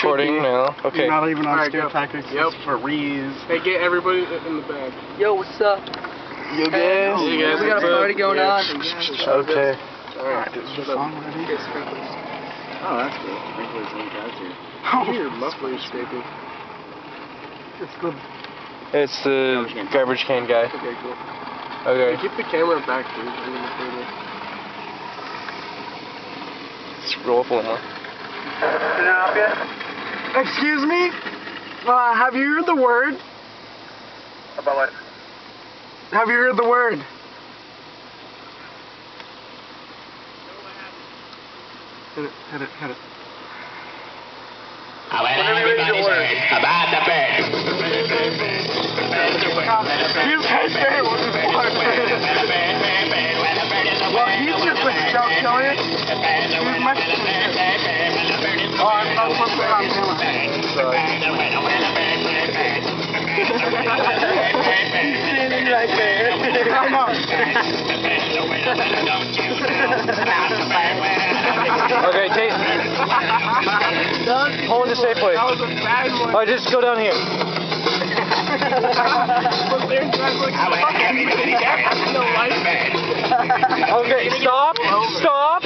Recording now. Okay. You're not even on Alright, scare go. tactics. Yep. For Rees. Hey, get everybody in the bag. Yo, what's up? You guys? You guys We got a are party good. going Yeah. on. Okay. Alright, Is shut the up. song ready? Get sprinklers. Oh, that's good. Sprinklers and guys here. Oh, Your muffler is scraping. it's the... It's the garbage can guy. Okay, cool. Okay. Hey, keep the camera back, dude. I'm gonna put it. Let's roll up a little more. Excuse me? Have you heard the word? About what? Have you heard the word? Hit it, hit it, hit it. I want everybody say about the bird. You can't say it was well, he's just a scout killer. He's my... Oh, I'm not supposed to put it on camera. Sorry. He's standing right there. I know. Okay, take. Hold it safely. That was a bad one. Oh, just go down here. But there's guys like, fuck everybody. No life. Okay, stop. Stop.